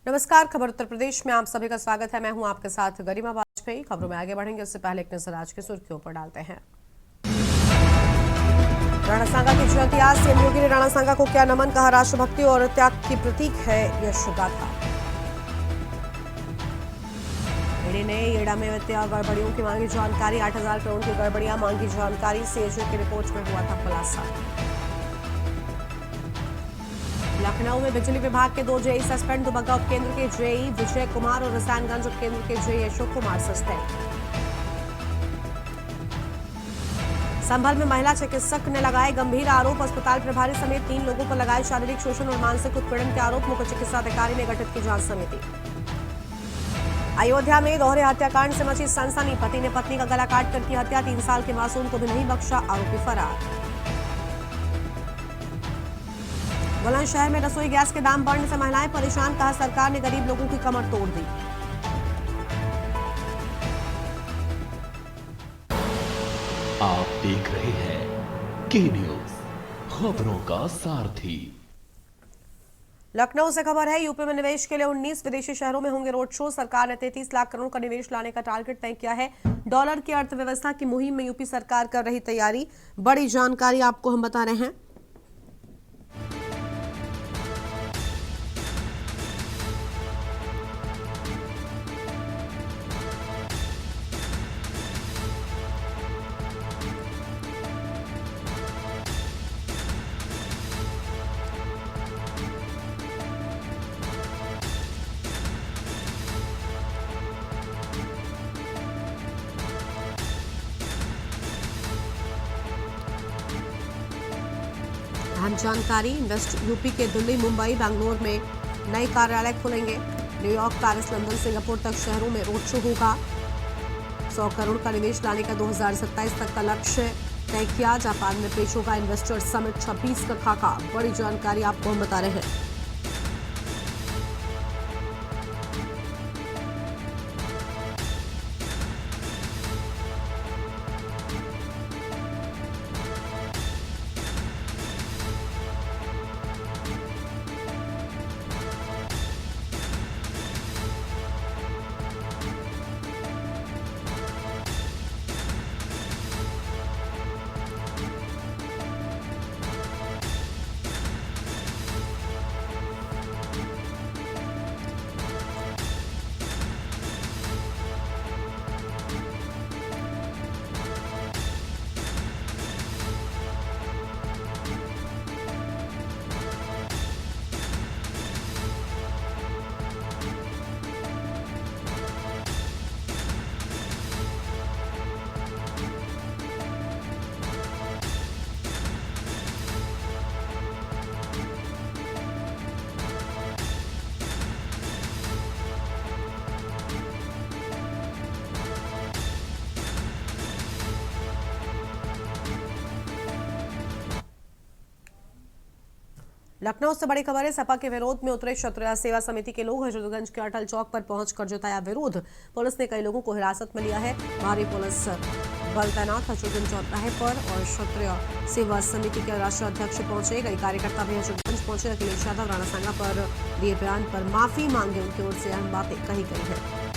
नमस्कार। खबर उत्तर प्रदेश में आप सभी का स्वागत है। मैं हूं आपके साथ गरिमा वाजपेयी। खबरों में आगे बढ़ेंगे उससे पहले एक नजर आज की सुर्खियों पर डालते हैं। राणा सांगा की जयंती आज, सीएम योगी ने राणा सांगा को किया नमन, कहा राष्ट्रभक्ति और त्याग की प्रतीक है यश गाथा। ईडी ने येड़ा में वित्तीय गड़बड़ियों की मांगी जानकारी, 8,000 करोड़ की गड़बड़ियां मांगी जानकारी, सीएजी की रिपोर्ट में हुआ था खुलासा। लखनऊ में बिजली विभाग के 2 जेई सस्पेंड, दुबग्गा उपकेंद्र के जेई विजय कुमार और रसायनगंज उपकेंद्र के जेई अशोक कुमार सस्पेंड। संभल में महिला चिकित्सक ने लगाए गंभीर आरोप, अस्पताल प्रभारी समेत 3 लोगों पर लगाए शारीरिक शोषण और मानसिक उत्पीड़न के आरोप, मुख्य चिकित्सा अधिकारी ने गठित की जांच समिति। अयोध्या में दोहरे हत्याकांड से मची सनसनी, पति ने पत्नी का गला काटकर की हत्या, 3 साल के मासूम को भी नहीं बख्शा, आरोपी फरार। बुलंदशहर में रसोई गैस के दाम बढ़ने से महिलाएं परेशान, कहा सरकार ने गरीब लोगों की कमर तोड़ दी। आप देख रहे हैं के न्यूज, खबरों का सारथी। लखनऊ से खबर है, यूपी में निवेश के लिए 19 विदेशी शहरों में होंगे रोड शो। सरकार ने 33 लाख करोड़ का निवेश लाने का टारगेट तय किया है। डॉलर की अर्थव्यवस्था की मुहिम में यूपी सरकार कर रही तैयारी, बड़ी जानकारी आपको हम बता रहे हैं। अहम जानकारी, इन्वेस्ट यूपी के दिल्ली, मुंबई, बैंगलोर में नए कार्यालय खुलेंगे। न्यूयॉर्क, पेरिस, लंदन, सिंगापुर तक शहरों में रोड शो होगा। 100 करोड़ का निवेश लाने का 2027 तक का लक्ष्य तय किया। जापान में पेश होगा इन्वेस्टर समिट 26 का खाका, बड़ी जानकारी आपको हम बता रहे हैं। लखनऊ से बड़ी खबर है, सपा के विरोध में उतरे क्षत्रिय सेवा समिति के लोग हजरतगंज के अटल चौक पर पहुंचकर जताया विरोध। पुलिस ने कई लोगों को हिरासत में लिया है। भारी पुलिस बल तैनात हजरतगंज चौराहे पर और क्षत्रिय सेवा समिति के राष्ट्रीय अध्यक्ष पहुंचे। कई कार्यकर्ता भी हजरतगंज पहुंचे। अखिलेश यादव राणा सांगा पर दिए बयान पर माफी मांगे, उनकी ओर से अहम बातें कही गई है।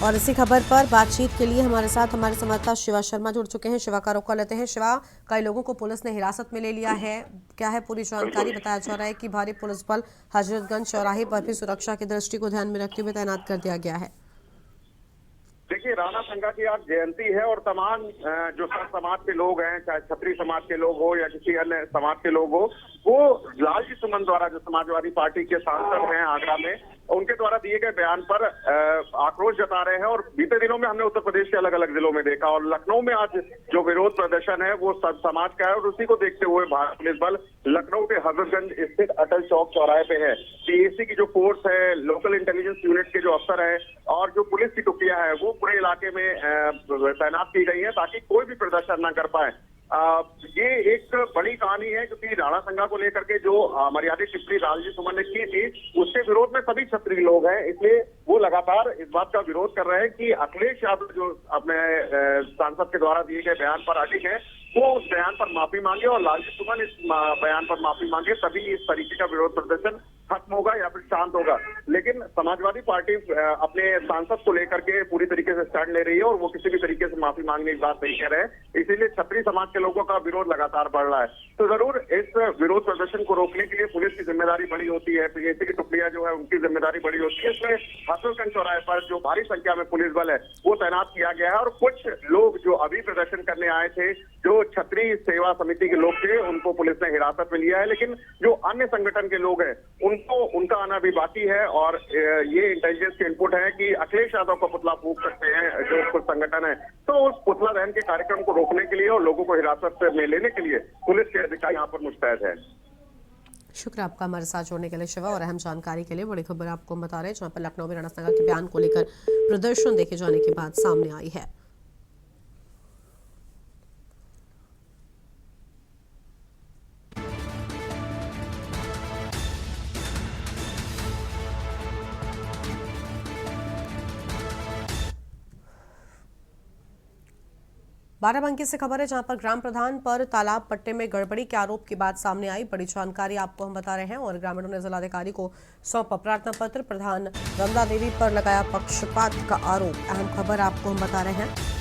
और इसी खबर पर बातचीत के लिए हमारे साथ हमारे संवाददाता शिवा शर्मा जुड़ चुके हैं। शिवा का रुख कर लेते हैं। शिवा, कई लोगों को पुलिस ने हिरासत में ले लिया है, क्या है पूरी जानकारी? बताया जा रहा है कि भारी पुलिस बल हजरतगंज चौराहे पर भी सुरक्षा की दृष्टि को ध्यान में रखते हुए तैनात कर दिया गया है। देखिए, राणा संगा की आज जयंती है और तमाम जो संत समाज के लोग हैं, चाहे छत्री समाज के लोग हो या किसी अन्य समाज के लोग हो, वो लालजी सुमन द्वारा, जो समाजवादी पार्टी के सांसद हैं आगरा में, उनके द्वारा दिए गए बयान पर आक्रोश जता रहे हैं। और बीते दिनों में हमने उत्तर प्रदेश के अलग अलग जिलों में देखा और लखनऊ में आज जो विरोध प्रदर्शन है वो सब समाज का है और उसी को देखते हुए भारतीय पुलिस बल लखनऊ के हजरतगंज स्थित अटल चौक चौराहे पे है। पीएसी की जो फोर्स है, लोकल इंटेलिजेंस यूनिट के जो अफसर है और जो पुलिस की टुकड़ियां है, वो पूरे इलाके में तैनात की गई है ताकि कोई भी प्रदर्शन न कर पाए। ये एक बड़ी कहानी है क्योंकि राणा संगा को लेकर के जो मर्यादित टिप्पणी लालजी सुमन ने की थी, उसके विरोध में सभी क्षत्रिय लोग हैं, इसलिए वो लगातार इस बात का विरोध कर रहे हैं कि अखिलेश यादव जो अपने सांसद के द्वारा दिए गए बयान पर अडिग है, वो उस बयान पर माफी मांगे और लालजी सुमन इस बयान पर माफी मांगे, तभी इस तरीके का विरोध प्रदर्शन खत्म होगा या फिर शांत होगा। लेकिन समाजवादी पार्टी अपने सांसद को लेकर के पूरी तरीके से स्टैंड ले रही है और वो किसी भी तरीके से माफी मांगने की बात नहीं कह रहे हैं, इसीलिए छत्री समाज के लोगों का विरोध लगातार बढ़ रहा है। तो जरूर इस विरोध प्रदर्शन को रोकने के लिए पुलिस की जिम्मेदारी बड़ी होती है, पीएसी की टुकड़ियां जो है उनकी जिम्मेदारी बड़ी होती है। इसमें हजरतगंज चौराहे पर जो भारी संख्या में पुलिस बल है वो तैनात किया गया है और कुछ लोग जो अभी प्रदर्शन करने आए थे, जो छत्री सेवा समिति के लोग थे, उनको पुलिस ने हिरासत में लिया है। लेकिन जो अन्य संगठन के लोग हैं उनका आना भी बाकी है और ये इंटेलिजेंस के इनपुट है कि अखिलेश यादव का पुतला फूंक सकते हैं जो कुछ संगठन है। तो उस पुतला दहन के कार्यक्रम को रोकने के लिए और लोगों को हिरासत में लेने के लिए पुलिस के अधिकारी यहाँ पर मुस्तैद है। शुक्र आपका हमारे साथ जोड़ने के लिए शिवा, और अहम जानकारी के लिए। बड़ी खबर आपको हम बता रहे हैं जहां पर लखनऊ में राणा संगा के बयान को लेकर प्रदर्शन देखे जाने के बाद सामने आई है। बाराबंकी से खबर है जहां पर ग्राम प्रधान पर तालाब पट्टे में गड़बड़ी के आरोप की बात सामने आई। बड़ी जानकारी आपको हम बता रहे हैं और ग्रामीणों ने जिलाधिकारी को सौंपा प्रार्थना पत्र। प्रधान रमला देवी पर लगाया पक्षपात का आरोप। अहम खबर आपको हम बता रहे हैं।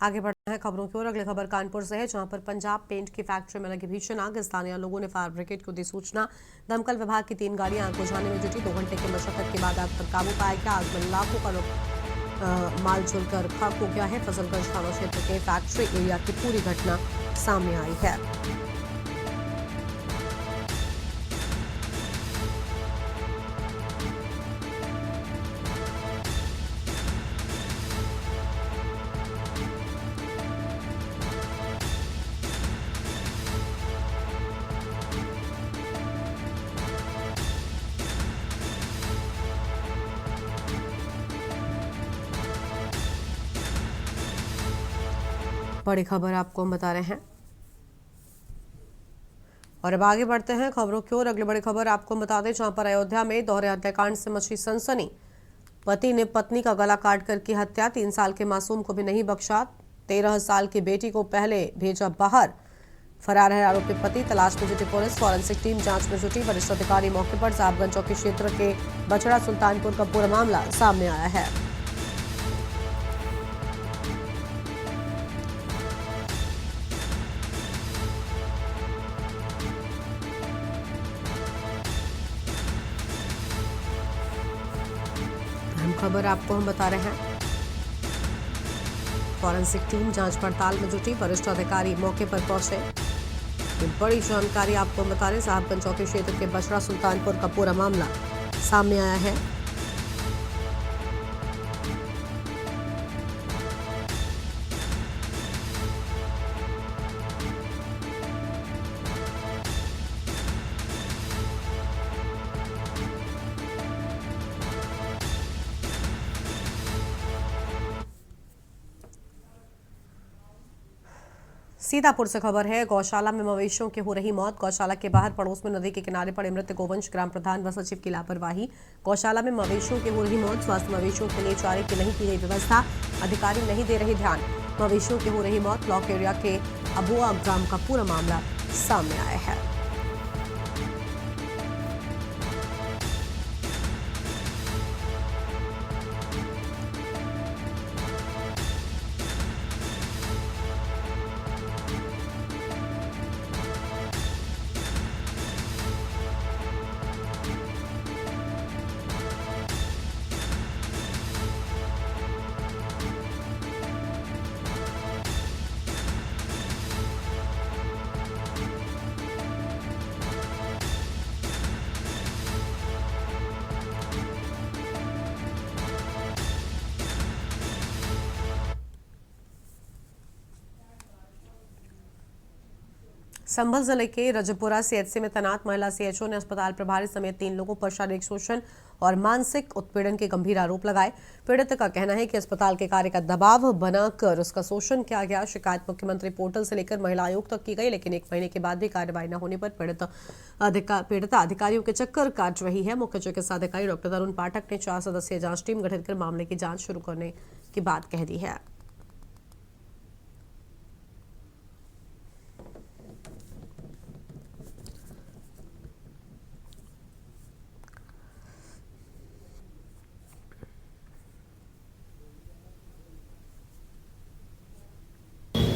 आगे बढ़ना है खबरों की ओर। अगली खबर कानपुर से है जहां पर पंजाब पेंट की फैक्ट्री में लगी भीषण आग। स्थानीय लोगों ने फायर ब्रिगेड को दी सूचना। दमकल विभाग की 3 गाड़ियां आग बुझाने में जुटी। 2 घंटे की मशक्कत के बाद आग पर काबू पाया गया। आग में लाखों का माल जलकर खाक हो गया है। फजलगंज थाना क्षेत्र के फैक्ट्री एरिया की पूरी घटना सामने आई है। बड़ी खबर आपको हम बता रहे हैं और अब आगे बढ़ते हैं खबरों की ओर। अगली बड़ी खबर आपको हम बता दें जहां पर अयोध्या में दोहरे हत्याकांड से मची सनसनी। पति ने पत्नी का गला काटकर की हत्या। 3 साल के मासूम को भी नहीं बख्शा। 13 साल की बेटी को पहले भेजा बाहर। फरार है आरोपी पति। तलाश में जुटी पुलिस। फॉरेंसिक टीम जांच में जुटी। वरिष्ठ अधिकारी मौके पर। साहबगंज चौकी क्षेत्र के बछड़ा सुल्तानपुर का पूरा मामला सामने आया है। अहम खबर आपको हम बता रहे हैं। फॉरेंसिक टीम जांच पड़ताल में जुटी, वरिष्ठ अधिकारी मौके पर पहुंचे। ये बड़ी जानकारी आपको बता रहे, साहबगंज चौकी क्षेत्र के बछड़ा सुल्तानपुर का पूरा मामला सामने आया है। सीतापुर से खबर है। गौशाला में मवेशियों की हो रही मौत। गौशाला के बाहर पड़ोस में नदी के किनारे पड़े मृत गोवंश ग्राम प्रधान व सचिव की लापरवाही। गौशाला में मवेशियों की हो रही मौत। स्वास्थ्य मवेशियों के लिए चारे की नहीं की गई व्यवस्था, अधिकारी नहीं दे रहे ध्यान। मवेशियों की हो रही मौत। ब्लॉक एरिया के अबुआ ग्राम का पूरा मामला सामने आया है। संभल जिले के रजपुरा सीएचसी में तैनात महिला सीएचओ ने अस्पताल प्रभारी समेत 3 लोगों पर शारीरिक शोषण और मानसिक उत्पीड़न के गंभीर आरोप लगाए। पीड़ित का कहना है कि अस्पताल के कार्य का दबाव बनाकर उसका शोषण किया गया। शिकायत मुख्यमंत्री पोर्टल से लेकर महिला आयोग तक की गई, लेकिन 1 महीने के बाद भी कार्रवाई न होने पर पीड़िता अधिकारियों के चक्कर काट रही है। मुख्य चिकित्सा अधिकारी डॉक्टर तरुण पाठक ने 4 सदस्यीय जांच टीम गठित कर मामले की जांच शुरू करने की बात कह दी है।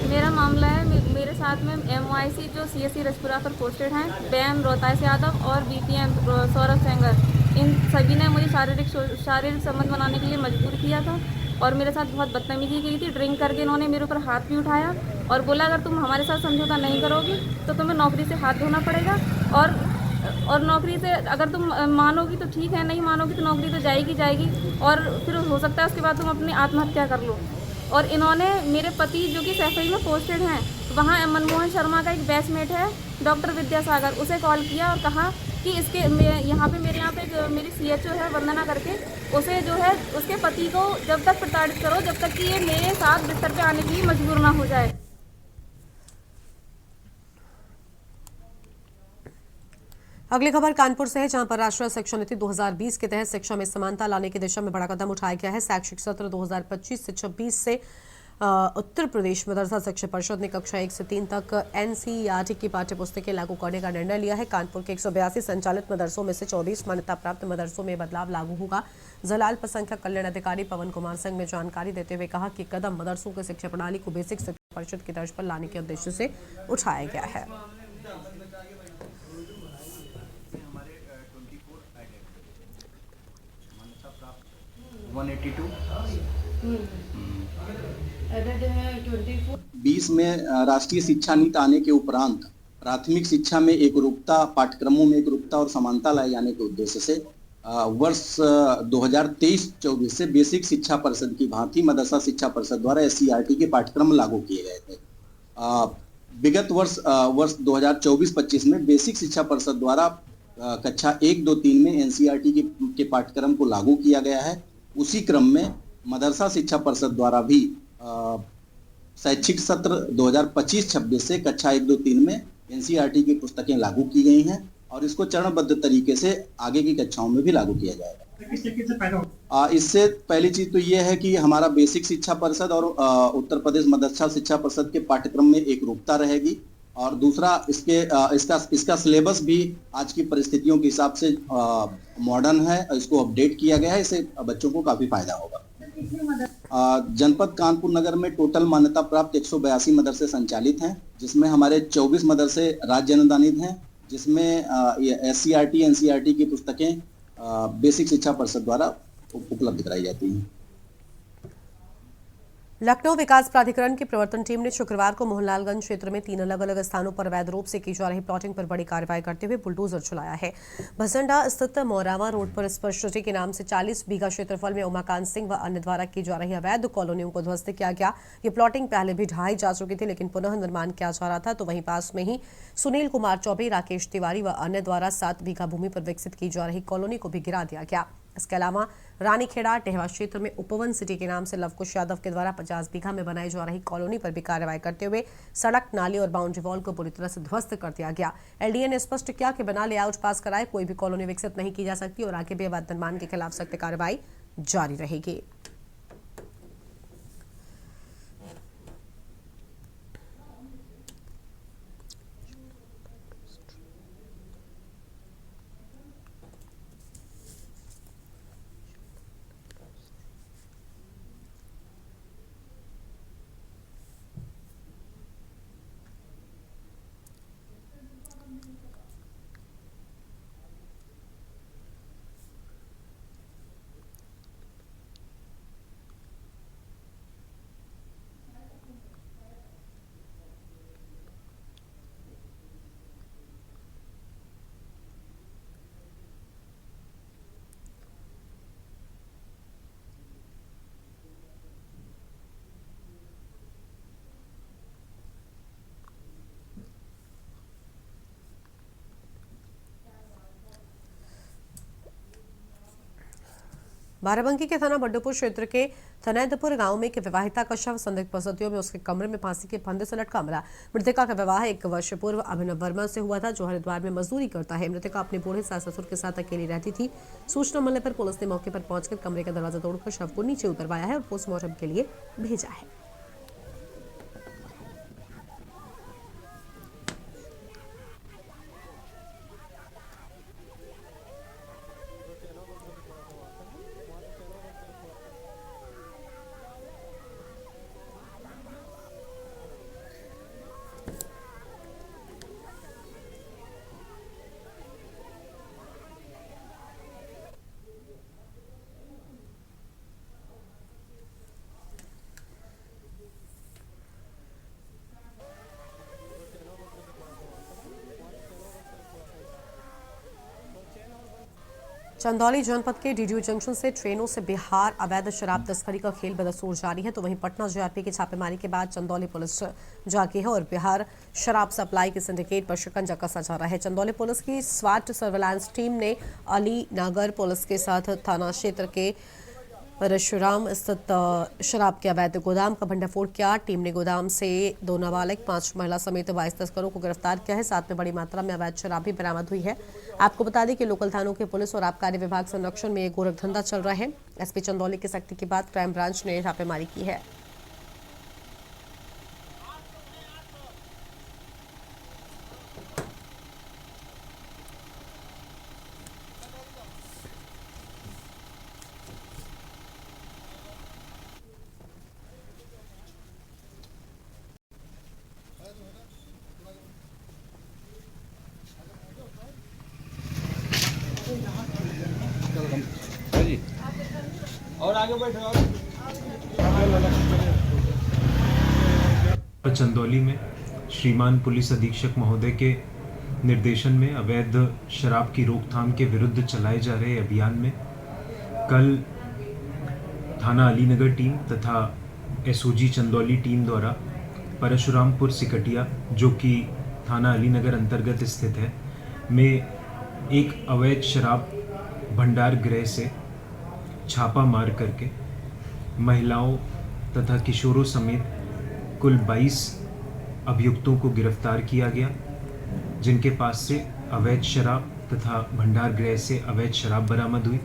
मेरा मामला है, मेरे साथ में MYC जो CSC रजपुरा पर पोस्टेड हैं, BM रोहतास यादव और BPM सौरभ सेंगर, इन सभी ने मुझे शारीरिक संबंध बनाने के लिए मजबूर किया था और मेरे साथ बहुत बदतमीजी की थी। ड्रिंक करके इन्होंने मेरे ऊपर हाथ भी उठाया और बोला अगर तुम हमारे साथ समझौता नहीं करोगी तो तुम्हें नौकरी से हाथ धोना पड़ेगा और नौकरी से अगर तुम मानोगी तो ठीक है, नहीं मानोगी तो नौकरी तो जाएगी और फिर हो सकता है उसके बाद तुम अपनी आत्महत्या कर लो। और इन्होंने मेरे पति जो कि सैफई में पोस्टेड हैं, वहाँ मनमोहन शर्मा का एक बैचमेट है डॉक्टर विद्यासागर, उसे कॉल किया और कहा कि मेरे यहाँ पे मेरी CHO है वंदना करके, उसे जो है उसके पति को जब तक प्रताड़ित करो जब तक कि ये मेरे साथ बिस्तर पे आने के लिए मजबूर ना हो जाए। अगली खबर कानपुर से है, जहां पर राष्ट्रीय शिक्षा नीति 2020 के तहत शिक्षा में समानता लाने की दिशा में बड़ा कदम उठाया गया है। शैक्षिक सत्र 2025 से 26 से उत्तर प्रदेश मदरसा शिक्षा परिषद ने कक्षा 1 से 3 तक NCERT की पाठ्यपुस्तकें लागू करने का निर्णय लिया है। कानपुर के 182 संचालित मदरसों में से 24 मान्यता प्राप्त मदरसों में बदलाव लागू होगा। जिला अल्पसंख्यक कल्याण अधिकारी पवन कुमार सिंह ने जानकारी देते हुए कहा कि कदम मदरसों की शिक्षा प्रणाली को बेसिक शिक्षा परिषद की तर्ज पर लाने के उद्देश्य से उठाया गया है। बीस में राष्ट्रीय शिक्षा नीति आने के उपरांत प्राथमिक शिक्षा में एकरूपता, पाठ्यक्रमों में एकरूपता और समानता लाए जाने के उद्देश्य से वर्ष 2023-24 से बेसिक शिक्षा परिषद की भांति मदरसा शिक्षा परिषद द्वारा SCERT के पाठ्यक्रम लागू किए गए थे। विगत वर्ष 2024-25 में बेसिक शिक्षा परिषद द्वारा कक्षा 1, 2, 3 में NCERT के पाठ्यक्रम को लागू किया गया है। उसी क्रम में मदरसा शिक्षा परिषद द्वारा भी शैक्षिक सत्र 2025-26 से कक्षा 1, 2, 3 में NCERT की पुस्तकें लागू की गई हैं और इसको चरणबद्ध तरीके से आगे की कक्षाओं में भी लागू किया जाएगा। इससे पहली चीज तो ये है कि हमारा बेसिक शिक्षा परिषद और उत्तर प्रदेश मदरसा शिक्षा परिषद के पाठ्यक्रम में एकरूपता रहेगी और दूसरा इसका सिलेबस भी आज की परिस्थितियों के हिसाब से मॉडर्न है, इसको अपडेट किया गया है, इससे बच्चों को काफी फायदा होगा। जनपद कानपुर नगर में टोटल मान्यता प्राप्त 182 मदरसे संचालित हैं, जिसमें हमारे 24 मदरसे राज्य अनुदानित हैं, जिसमें SCRT NCERT की पुस्तकें बेसिक शिक्षा परिषद द्वारा उपलब्ध कराई जाती हैं। लखनऊ विकास प्राधिकरण की प्रवर्तन टीम ने शुक्रवार को मोहनलालगंज क्षेत्र में 3 अलग अलग स्थानों पर अवैध रूप से की जा रही प्लॉटिंग पर बड़ी कार्रवाई करते हुए बुलडोजर चलाया है। भसंडा स्थित मोरावा रोड पर स्पर्श सिटी के नाम से 40 बीघा क्षेत्रफल में उमाकांत सिंह व अन्य द्वारा की जा रही अवैध कॉलोनियों को ध्वस्त किया गया। ये प्लॉटिंग पहले भी ढहाई जा चुकी थी, लेकिन पुनः निर्माण किया जा रहा था, तो वहीं पास में ही सुनील कुमार चौबे, राकेश तिवारी व अन्य द्वारा 7 बीघा भूमि पर विकसित की जा रही कॉलोनी को भी गिरा दिया गया। इसके अलावा रानीखेड़ा टेहवा क्षेत्र में उपवन सिटी के नाम से लवकुश यादव के द्वारा 50 बीघा में बनाई जा रही कॉलोनी पर भी कार्रवाई करते हुए सड़क, नाली और बाउंड्री वॉल को पूरी तरह से ध्वस्त कर दिया गया। LDA ने स्पष्ट किया कि बिना लेआउट पास कराए कोई भी कॉलोनी विकसित नहीं की जा सकती और आगे भी अवैध निर्माण के खिलाफ सख्त कार्रवाई जारी रहेगी। बाराबंकी के थाना बड्डोपुर क्षेत्र के थनैदपुर गांव में एक विवाहिता का शव संदिग्ध परिस्थितियों में उसके कमरे में फांसी के फंदे से लटका मिला। मृतका का विवाह 1 वर्ष पूर्व अभिनव वर्मा से हुआ था, जो हरिद्वार में मजदूरी करता है। मृतका अपने बूढ़े सास ससुर के साथ अकेली रहती थी। सूचना मिलने पर पुलिस ने मौके पर पहुंचकर कमरे का दरवाजा तोड़कर शव को नीचे उतरवाया है और पोस्टमार्टम के लिए भेजा है। चंदौली जनपद के डीडीयू जंक्शन से ट्रेनों से बिहार अवैध शराब तस्करी का खेल बदस्तूर जारी है, तो वहीं पटना जीआरपी की छापेमारी के बाद चंदौली पुलिस जागी है और बिहार शराब सप्लाई के सिंडिकेट पर शिकंजा कसा जा रहा है। चंदौली पुलिस की स्वाट सर्विलांस टीम ने अली नगर पुलिस के साथ थाना क्षेत्र के परशुराम स्थित शराब के अवैध गोदाम का भंडाफोड़ किया। टीम ने गोदाम से 2 नाबालिग, 5 महिला समेत 22 तस्करों को गिरफ्तार किया है। साथ में बड़ी मात्रा में अवैध शराब भी बरामद हुई है। आपको बता दें कि लोकल थानों के पुलिस और आबकारी विभाग संरक्षण में एक गोरख धंधा चल रहा है। एसपी चंदौली की सख्ती के बाद क्राइम ब्रांच ने छापेमारी की है। और आगे बैठो। चंदौली में श्रीमान पुलिस अधीक्षक महोदय के निर्देशन में अवैध शराब की रोकथाम के विरुद्ध चलाए जा रहे अभियान में कल थाना अलीनगर टीम तथा एसओजी चंदौली टीम द्वारा परशुरामपुर सिकटिया, जो कि थाना अलीनगर अंतर्गत स्थित है, में एक अवैध शराब भंडार गृह से छापा मार करके महिलाओं तथा किशोरों समेत कुल 22 अभियुक्तों को गिरफ्तार किया गया, जिनके पास से अवैध शराब तथा भंडार गृह से अवैध शराब बरामद हुई,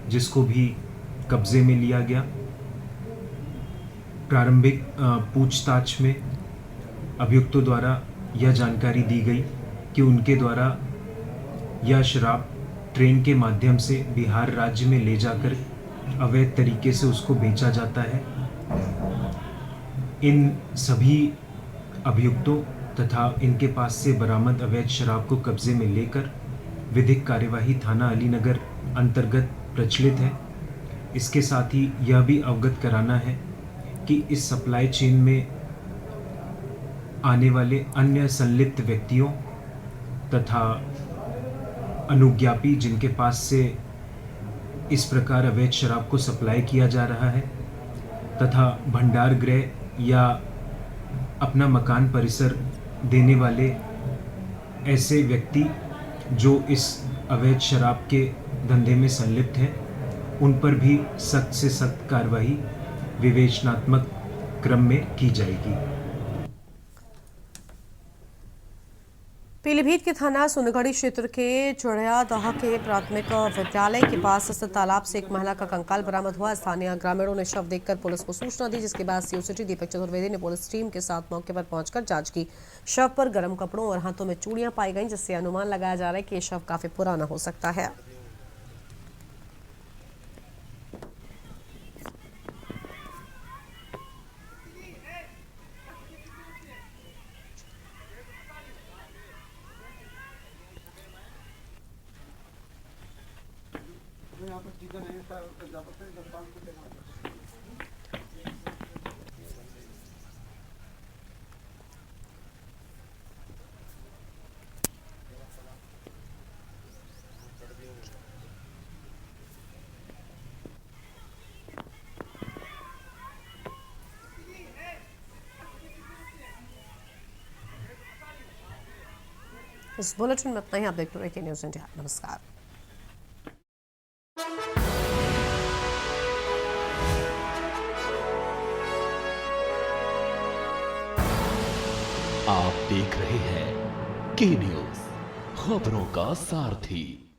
जिसको भी कब्जे में लिया गया। प्रारंभिक पूछताछ में अभियुक्तों द्वारा यह जानकारी दी गई कि उनके द्वारा यह शराब ट्रेन के माध्यम से बिहार राज्य में ले जाकर अवैध तरीके से उसको बेचा जाता है। इन सभी अभियुक्तों तथा इनके पास से बरामद अवैध शराब को कब्जे में लेकर विधिक कार्यवाही थाना अलीनगर अंतर्गत प्रचलित है। इसके साथ ही यह भी अवगत कराना है कि इस सप्लाई चेन में आने वाले अन्य संलिप्त व्यक्तियों तथा अनुज्ञापी जिनके पास से इस प्रकार अवैध शराब को सप्लाई किया जा रहा है तथा भंडार गृह या अपना मकान परिसर देने वाले ऐसे व्यक्ति जो इस अवैध शराब के धंधे में संलिप्त हैं, उन पर भी सख्त से सख्त कार्रवाई विवेचनात्मक क्रम में की जाएगी। पीलीभीत के थाना सुनगढ़ी क्षेत्र के चढ़ियादह के प्राथमिक विद्यालय के पास स्थित तालाब से एक महिला का कंकाल बरामद हुआ। स्थानीय ग्रामीणों ने शव देखकर पुलिस को सूचना दी, जिसके बाद सीओ सिटी दीपक चतुर्वेदी ने पुलिस टीम के साथ मौके पर पहुंचकर जांच की। शव पर गर्म कपड़ों और हाथों में चूड़ियां पाई गईं, जिससे अनुमान लगाया जा रहा है कि यह शव काफी पुराना हो सकता है। इस बुलेटिन में इतना ही। आप देखते रहिए न्यूज़ इंडिया। नमस्कार। आप देख रहे हैं के न्यूज़, खबरों का सारथी।